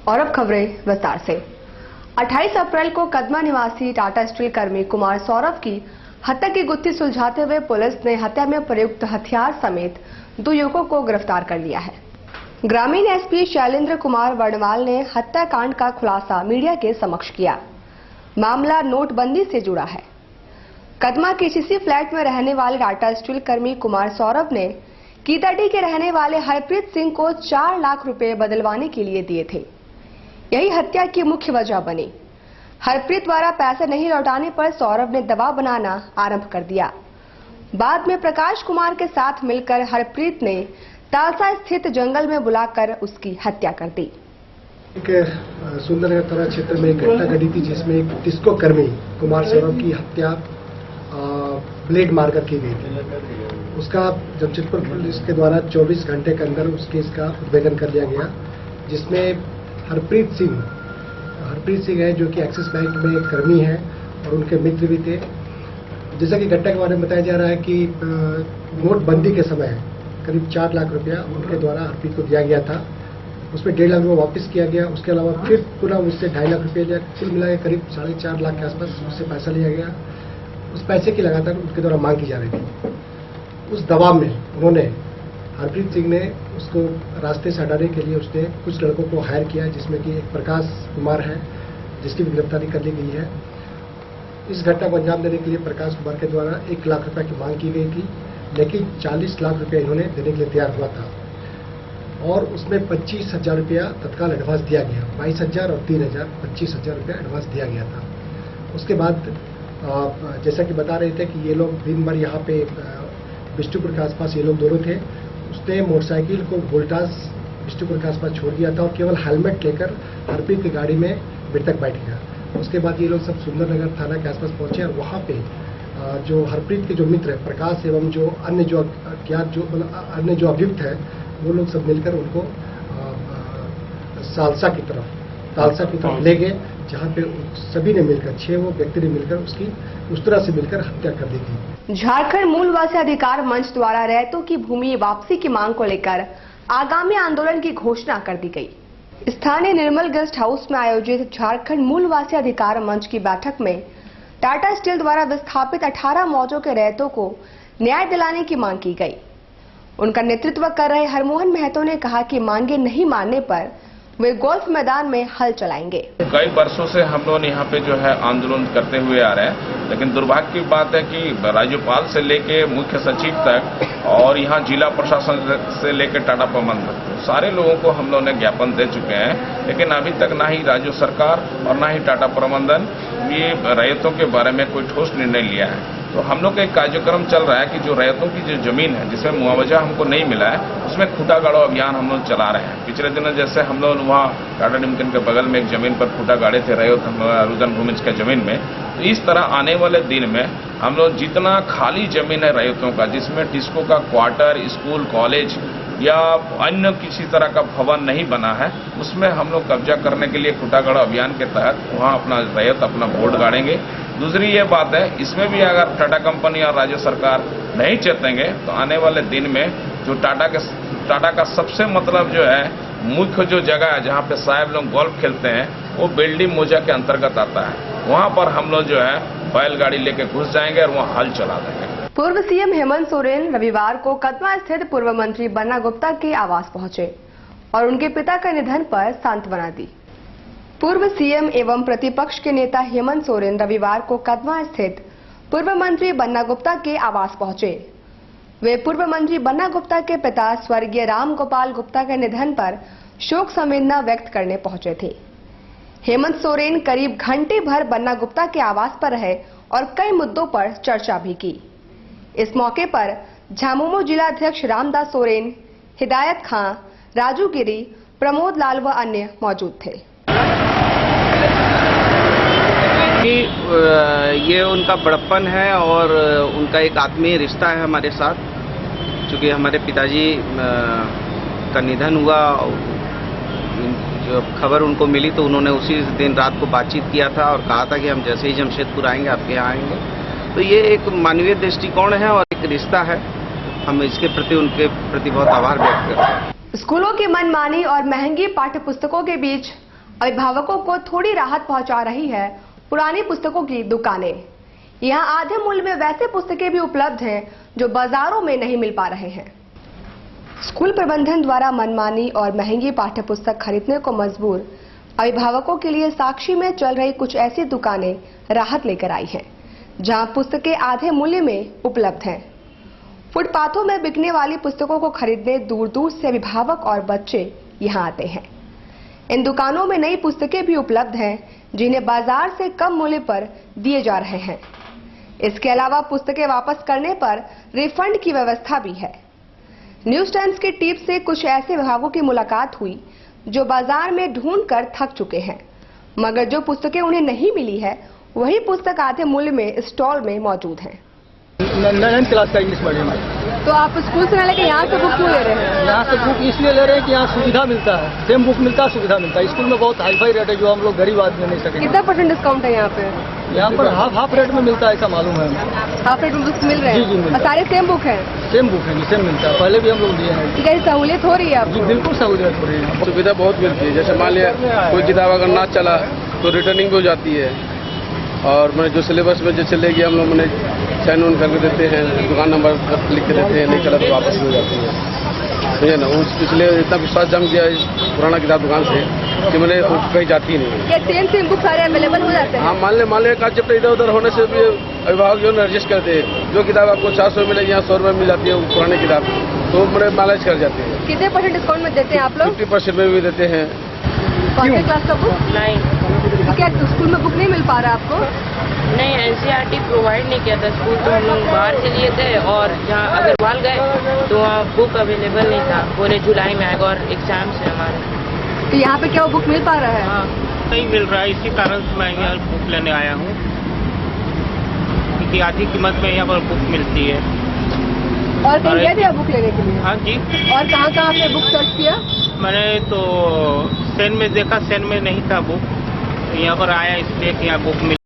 और अब खबरें विस्तार से। 28 अप्रैल को कदमा निवासी टाटा स्टील कर्मी कुमार सौरभ की हत्या की गुत्थी सुलझाते हुए पुलिस ने हत्या में प्रयुक्त हथियार समेत 2 युवकों को गिरफ्तार कर लिया है। ग्रामीण एसपी शैलेंद्र कुमार वर्णवाल ने हत्याकांड का खुलासा मीडिया के समक्ष किया। मामला नोटबंदी से जुड़ा है। कदमा केसीसी फ्लैट में रहने वाले टाटा स्टील कर्मी कुमार सौरभ ने कीताडी के रहने वाले हरप्रीत सिंह को 4 लाख रुपए बदलवाने के लिए दिए थे। यही हत्या की मुख्य वजह बनी। हरप्रीत द्वारा पैसे नहीं लौटाने पर सौरभ ने दबाव बनाना आरंभ कर दिया। बाद में प्रकाश कुमार के साथ मिलकर हरप्रीत ने तालसा स्थित जंगल में बुलाकर उसकी हत्या कर दी। एक सुंदरनगर थाना क्षेत्र में एक घटना घटी थी जिसमें एक डिस्को कर्मी कुमार सौरभ की हत्या ब्लेड मारकर की गई थी। उसका जमशेदपुर पुलिस के द्वारा 24 घंटे के अंदर उस केस का उद्भेदन कर लिया गया, जिसमें हरप्रीत सिंह है जो कि एक्सिस बैंक में एक कर्मी है और उनके मित्र भी थे। जैसा कि घटना के बारे में बताया जा रहा है कि नोटबंदी के समय करीब 4 लाख रुपया उनके द्वारा हरप्रीत को दिया गया था। उसमें 1.5 लाख रुपया वापस किया गया। उसके अलावा फिर पुनः उससे 2.5 लाख रुपये लिया, कुल मिलाकर करीब 4.5 लाख के आसपास उससे पैसा लिया गया। उस पैसे की लगातार उनके द्वारा मांग की जा रही थी। उस दबाव में उन्होंने हरप्रीत सिंह ने उसको रास्ते से हटाने के लिए उसने कुछ लड़कों को हायर किया, जिसमें कि एक प्रकाश कुमार है जिसकी भी गिरफ्तारी कर ली गई है। इस घटना को अंजाम देने के लिए प्रकाश कुमार के द्वारा 1 लाख रुपए की मांग की गई थी, लेकिन 40 लाख रुपए इन्होंने देने के लिए तैयार हुआ था और उसमें 25,000 रुपया तत्काल एडवांस दिया गया। 22,000 और 3,000 25,000 रुपया एडवांस दिया गया था। उसके बाद जैसा कि बता रहे थे कि ये लोग दिन भर यहाँ पे बिष्टुपुर के आसपास ये लोग दोनों थे। उसने मोटरसाइकिल को वोल्टास बिष्टुपुर के आसपास छोड़ दिया था और केवल हेलमेट लेकर हरप्रीत की गाड़ी में मृतक बैठ गया। उसके बाद ये लोग सब सुंदरनगर थाना के आसपास पहुंचे और वहाँ पे जो हरप्रीत के जो मित्र है प्रकाश एवं जो अन्य जो अन्य जो अभियुक्त है वो लोग सब मिलकर उनको तालसा की तरफ ले गए, जहाँ पे सभी ने मिलकर 6 व्यक्ति ने मिलकर उसकी उस तरह से मिलकर हत्या कर दी थी। झारखंड मूलवासी अधिकार मंच द्वारा रैयतों की भूमि वापसी की मांग को लेकर आगामी आंदोलन की घोषणा कर दी गई। स्थानीय निर्मल गेस्ट हाउस में आयोजित झारखंड मूलवासी अधिकार मंच की बैठक में टाटा स्टील द्वारा विस्थापित 18 मौजों के रैयतों को न्याय दिलाने की मांग की गई। उनका नेतृत्व कर रहे हरमोहन महतो ने कहा कि मांगे नहीं मानने पर वे गोल्फ मैदान में हल चलाएंगे। कई वर्षों से हम लोग यहाँ पे जो है आंदोलन करते हुए आ रहे हैं, लेकिन दुर्भाग्य की बात है कि राज्यपाल से लेके मुख्य सचिव तक और यहाँ जिला प्रशासन से लेके टाटा प्रबंधन तक सारे लोगों को हम लोग ने ज्ञापन दे चुके हैं, लेकिन अभी तक ना ही राज्य सरकार और ना ही टाटा प्रबंधन ये रैयतों के बारे में कोई ठोस निर्णय लिया है। तो हम लोग का एक कार्यक्रम चल रहा है कि जो रैयतों की जो जमीन है जिसमें मुआवजा हमको नहीं मिला है उसमें खूंटा गाड़ो अभियान हम लोग चला रहे हैं। पिछले दिनों जैसे हम लोग वहाँ टाटा निमकन के बगल में एक जमीन पर खूंटा गाड़े थे रैयत रुदन भूमिज के जमीन में। तो इस तरह आने वाले दिन में हम लोग जितना खाली जमीन है रैयतों का, जिसमें डिस्को का क्वार्टर, स्कूल, कॉलेज या अन्य किसी तरह का भवन नहीं बना है, उसमें हम लोग कब्जा करने के लिए खूंटा गाड़ो अभियान के तहत वहाँ अपना रैयत अपना बोर्ड गाड़ेंगे। दूसरी ये बात है, इसमें भी अगर टाटा कंपनी और राज्य सरकार नहीं चेतेंगे तो आने वाले दिन में जो टाटा का सबसे मतलब जो है मुख्य जो जगह है जहाँ पे साहब लोग गोल्फ खेलते हैं वो बेल्डी मोजा के अंतर्गत आता है। वहाँ पर हम लोग जो है बैलगाड़ी लेके घुस जाएंगे और वहाँ हल चला देंगे। पूर्व सीएम हेमंत सोरेन रविवार को कदमा स्थित पूर्व मंत्री बन्ना गुप्ता के आवास पहुंचे और उनके पिता के निधन पर सांत्वना दी। पूर्व सीएम एवं प्रतिपक्ष के नेता हेमंत सोरेन रविवार को कदमा स्थित पूर्व मंत्री बन्ना गुप्ता के आवास पहुंचे। वे पूर्व मंत्री बन्ना गुप्ता के पिता स्वर्गीय राम गोपाल गुप्ता के निधन पर शोक संवेदना व्यक्त करने पहुंचे थे। हेमंत सोरेन करीब घंटे भर बन्ना गुप्ता के आवास पर रहे और कई मुद्दों पर चर्चा भी की। इस मौके पर झामुमो जिलाध्यक्ष रामदास सोरेन, हिदायत खां, राजू गिरी, प्रमोद लाल व अन्य मौजूद थे। ये उनका बड़प्पन है और उनका एक आत्मीय रिश्ता है हमारे साथ। चूँकि हमारे पिताजी का निधन हुआ, जब खबर उनको मिली तो उन्होंने उसी दिन रात को बातचीत किया था और कहा था कि हम जैसे ही जमशेदपुर आएंगे आपके यहाँ आएंगे। तो ये एक मानवीय दृष्टिकोण है और एक रिश्ता है। हम इसके प्रति उनके प्रति बहुत आभार व्यक्त करते हैं। स्कूलों की मनमानी और महंगी पाठ्य पुस्तकों के बीच अभिभावकों को थोड़ी राहत पहुंचा रही है पुरानी पुस्तकों की दुकानें। यहाँ आधे मूल्य में वैसे पुस्तकें भी उपलब्ध हैं जो बाजारों में नहीं मिल पा रहे हैं। स्कूल प्रबंधन द्वारा मनमानी और महंगी पाठ्य पुस्तक खरीदने को मजबूर अभिभावकों के लिए साक्षी में चल रही कुछ ऐसी दुकानें राहत लेकर आई हैं, जहां पुस्तकें आधे मूल्य में उपलब्ध हैं। फुटपाथों में बिकने वाली पुस्तकों को खरीदने दूर दूर से अभिभावक और बच्चे यहां आते हैं। इन दुकानों में नई पुस्तकें भी उपलब्ध हैं, जिन्हें बाजार से कम मूल्य पर दिए जा रहे हैं। इसके अलावा पुस्तकें वापस करने पर रिफंड की व्यवस्था भी है। न्यूज टाइम्स की टीम से कुछ ऐसे विभागों की मुलाकात हुई जो बाजार में ढूंढकर थक चुके हैं, मगर जो पुस्तकें उन्हें नहीं मिली है वही पुस्तक आधे मूल्य में स्टॉल में मौजूद है। 9th क्लास का इंग्लिश मीडियम है। तो आप स्कूल से लेकर यहाँ से बुक क्यों ले रहे हैं? यहाँ से बुक इसलिए ले रहे हैं कि यहाँ सुविधा मिलता है, सेम बुक मिलता है, सुविधा मिलता है। स्कूल में बहुत हाईफाई रेट है जो हम लोग गरीब आदमी नहीं सकेंगे। कितना % डिस्काउंट है यहाँ पे? यहाँ पर हाफ रेट में मिलता है, ऐसा मालूम है हमें। हाफ रेट में बुक्स मिल रहे हैं? जी, मिलता है। सारे सेम बुक हैं? सेम बुक है जी, सेम मिलता है। पहले भी हम लोग लिए हैं। क्या सहूलियत हो रही है जी, आपको? बिल्कुल सहूलियत हो रही है। सुविधा बहुत मिलती है। जैसे मान लिया कोई किताब अगर ना चला तो रिटर्निंग भी हो जाती है, और मैं जो सिलेबस में जो चलेगी हम लोग मैंने साइन ऑन करके देते हैं, दुकान नंबर लिख के देते हैं, नहीं चला तो वापस हो जाती है, समझे ना। उस पिछले इतना विश्वास जम गया इस पुराना किताब दुकान से कि मैंने कहीं जाती नहीं है। क्या सेम बुक सारे अवेलेबल हो जाते हैं? हाँ, मान ले का जब इधर उधर होने से भी अभिभावक जो है एडजस्ट करते हैं। जो किताब आपको 400 मिलेगी यहाँ 100 रुपये मिल जाती है, वो पुरानी किताब, तो मैंने मैनेज कर जाते हैं। कितने % डिस्काउंट में देते हैं आप लोग? 50% में भी देते हैं। कौन सी क्लास का बुक? नहीं, तो क्या स्कूल में बुक नहीं मिल पा रहा आपको? नहीं, NCERT प्रोवाइड नहीं किया था स्कूल, तो हम लोग बाहर से लिए थे, और जहाँ अग्रवाल गए तो वहाँ बुक अवेलेबल नहीं था। बोले जुलाई में आएगा और एग्जाम्स है हमारे। तो यहाँ पे क्या वो बुक मिल पा रहा है? हाँ, नहीं मिल रहा है, इसी कारण से मैं यहाँ बुक लेने आया हूँ, क्योंकि आधी कीमत में यहाँ पर बुक मिलती है। और कहीं गए थे आप बुक लेने के लिए? हाँ जी, और कहाँ आपने बुक सर्च किया? मैंने तो सेन में देखा, सेन में नहीं था बुक, यहाँ पर आया इसलिए कि यहाँ बुक मिल